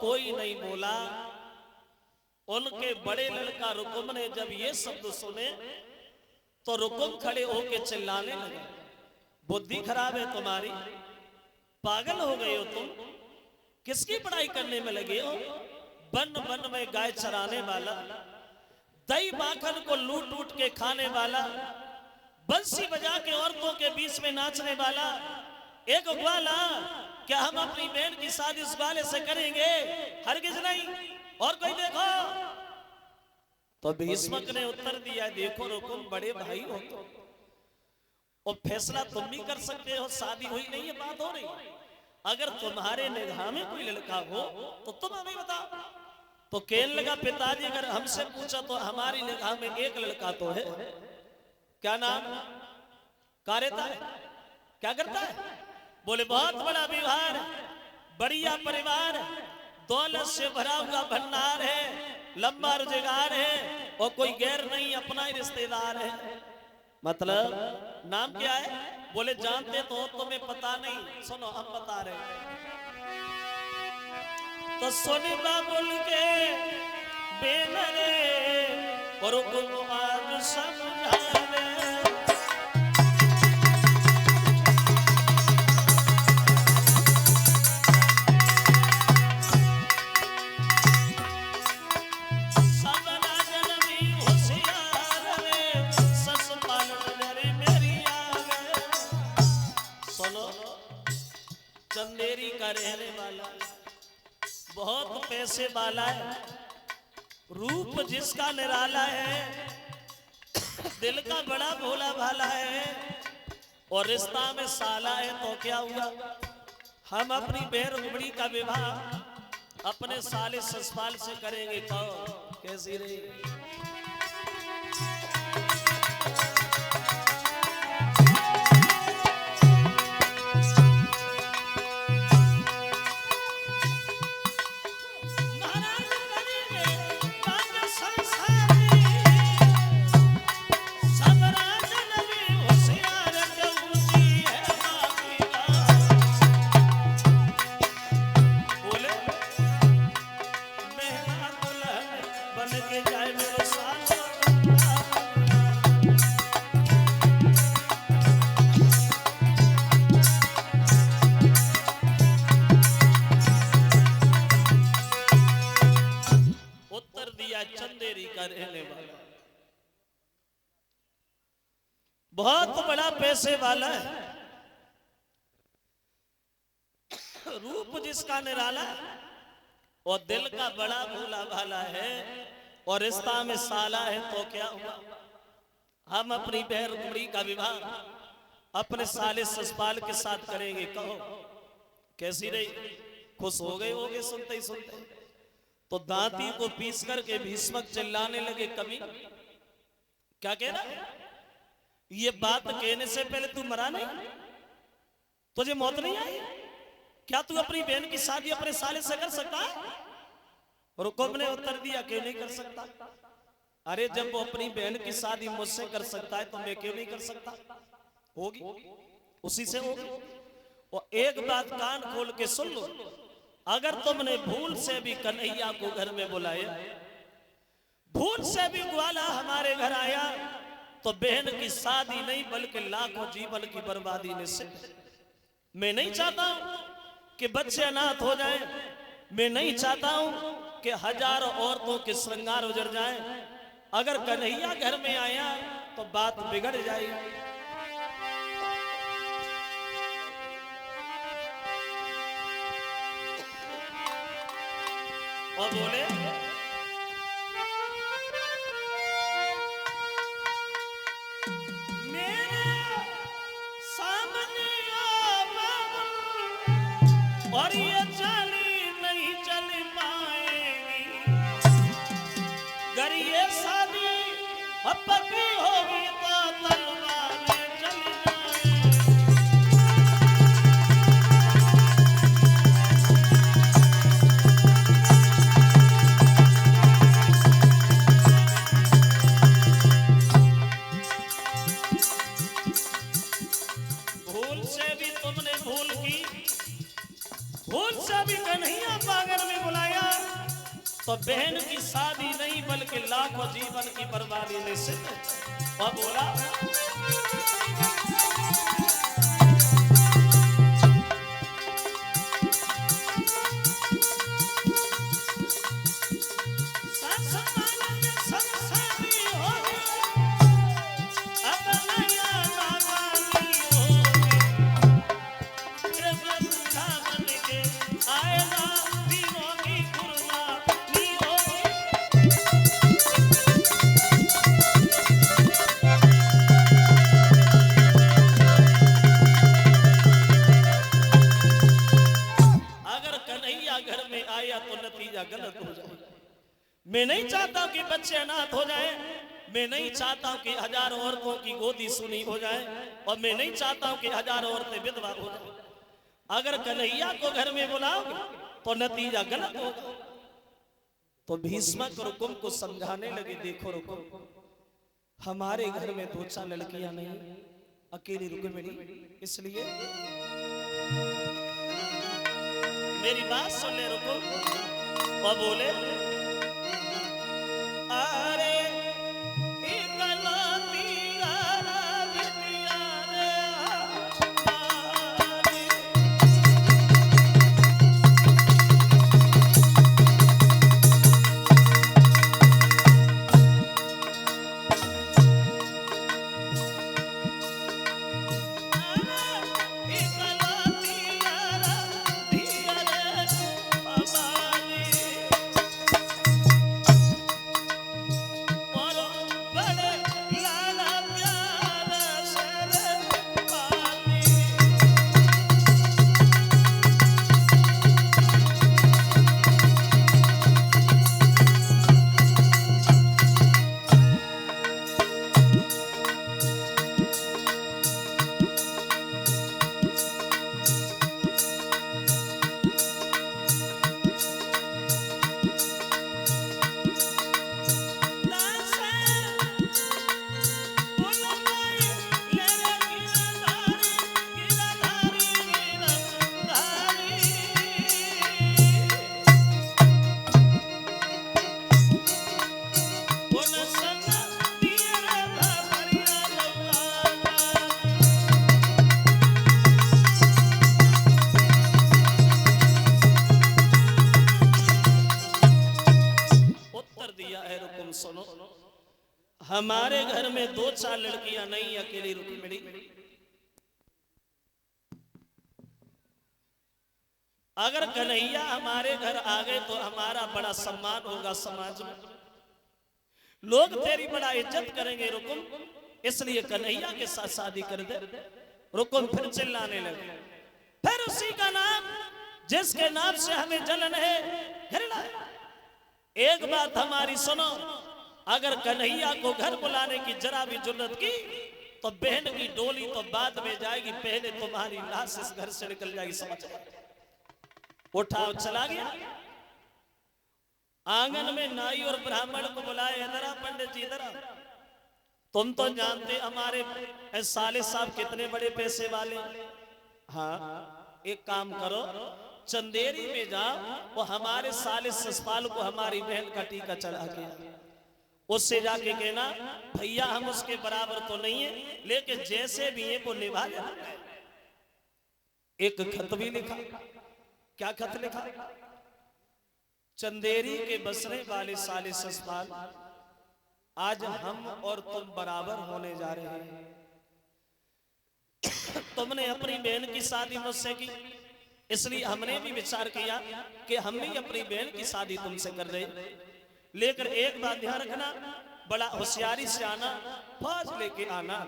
कोई नहीं बोला। उनके बड़े लड़का रुकुम ने जब ये शब्द सुने तो रुकुम खड़े होके चिल्लाने लगे, बुद्धि खराब है तुम्हारी, पागल हो गए हो तुम, किसकी पढ़ाई करने में लगे हो? वन वन में गाय चराने वाला, दही माखन को लूट लूट के खाने वाला, बंसी बजा के औरतों के बीच में नाचने वाला एक ग्वाला, क्या हम अपनी बहन की शादी उस ग्वाले से करेंगे? हरगिज नहीं। और कोई देखो। तो भीष्मक ने उत्तर दिया, देखो रुकुम, बड़े भाई हो तुम, और फैसला तुम भी कर सकते हो, शादी हुई नहीं है, बात हो रही। अगर तुम्हारे निगाह में कोई लड़का हो तो तुम हमें बताओ। तो कहने लगा, पिताजी अगर हमसे पूछा तो हमारी निगाह में एक लड़का तो है। क्या नाम, कार्यता है, क्या करता है? बोले बहुत बड़ा विवाह, बढ़िया परिवार, दौलत से भरा हुआ भंडार है, लंबा रोजगार है, और कोई गैर नहीं, अपना ही रिश्तेदार है। मतलब नाम क्या है? बोले जानते तो तुम्हें पता नहीं, सुनो हम बता रहे हैं। तो सोनी बाबुल के बेनरे और कुमार समझावे, चंदेरी का रहने वाला, बहुत पैसे वाला है, रूप जिसका निराला है, दिल का बड़ा भोला भाला है, और रिश्ता में साला है। तो क्या हुआ? हम अपनी बहन रुक्मिणी का विवाह अपने साले ससपाल से करेंगे। कहो कैसी रही? चंदेरी का रहने वाला, बहुत बड़ा पैसे वाला है, रूप जिसका निराला, और दिल का बड़ा भोला भाला है, और रिश्ता में साला है। तो क्या हुआ? हम अपनी बहन रुक्मिणी का विवाह अपने साले ससपाल के साथ करेंगे। कहो कैसी रही? खुश हो गए होगे सुनते ही सुनते। तो दांती को पीस करके भीष्मक चिल्लाने लगे, कमी क्या कह रहा? ये बात कहने से पहले तू मरा नहीं? तुझे मौत नहीं आई? क्या तू अपनी बहन की शादी अपने साले से कर सकता है? रुकुम ने उत्तर दिया, क्यों नहीं कर सकता? अरे जब वो अपनी बहन की शादी मुझसे कर सकता है तो मैं क्यों नहीं कर सकता? होगी, उसी से होगी। और एक बात कान खोल के सुन लो, अगर तुमने भूल से भी कन्हैया को घर में बुलाया, भूल से भी ग्वाला हमारे घर आया, तो बहन की शादी नहीं बल्कि लाखों जीवन की बर्बादी निश्चित। मैं नहीं चाहता हूं कि बच्चे अनाथ हो जाएं, मैं नहीं चाहता हूं कि हजारों औरतों के श्रृंगार उजड़ जाएं। अगर कन्हैया घर में आया तो बात बिगड़ जाएगी। और बोले, मेरे सामने और ये चाली नहीं चल पाएगी, अगर ये शादी अब पक्की होगी तो तलवारें चल जाएंगी। भूल से भी तुमने भूल की, भूल से भी तो बहन की शादी नहीं बल्कि लाखों जीवन की बर्बादी निश्चित है। वह बोला गलत हो जाए। मैं नहीं चाहता कि बच्चे अनाथ हो जाएं, मैं नहीं चाहता कि हजारों औरतों की गोदी सुनी हो जाए, और मैं नहीं चाहता कि हजारों औरतें विधवा हो जाएं। अगर कन्हैया को घर में बुलाओगे तो नतीजा गलत होगा। तो भीष्मक रुकुम को समझाने लगे, देखो रुकुम, हमारे घर में 2-4 लड़कियां नहीं, अकेली रुक्मिणी, इसलिए मेरी बात सुन ले रुकुम। और बोले अरे सुनो, हमारे घर में 2-4 लड़कियां नहीं, अकेली रुक्मिणी। अगर कन्हैया हमारे घर आ गए तो हमारा बड़ा सम्मान होगा समाज में, लोग तेरी बड़ा इज्जत करेंगे रुकुम, इसलिए कन्हैया के साथ शादी कर दे। रुकुम फिर चिल्लाने लगे, फिर उसी का नाम जिसके नाम से हमें जलन है हिरला। एक बात हमारी सुनो, अगर कन्हैया को घर बुलाने की जरा भी जुर्रत की तो बहन की डोली तो बाद में जाएगी, पहले तुम्हारी लाश इस घर से निकल जाएगी, समझ। उठा चला गया। आंगन में नाई और ब्राह्मण को बुलाए, इधर आ पंडित जी इधर आ। तुम तो जानते हमारे साले साहब कितने बड़े पैसे वाले। हाँ, एक काम करो, चंदेरी में जाओ, वो हमारे साले ससपाल को हमारी बहन का टीका चढ़ा के, उससे जाके कहना भैया हम उसके बराबर तो नहीं है, लेकिन जैसे भी है वो निभा जाए। एक खत भी लिखा। क्या खत लिखा? चंदेरी के बसने वाले साले ससपाल, आज हम और तुम बराबर होने जा रहे हैं। तुमने अपनी बहन की शादी मुझसे की, इसलिए हमने भी विचार किया कि हम भी अपनी बहन की शादी तुमसे कर रहे। लेकिन एक बात ध्यान रखना, बड़ा होशियारी से आना, फौज लेके आना,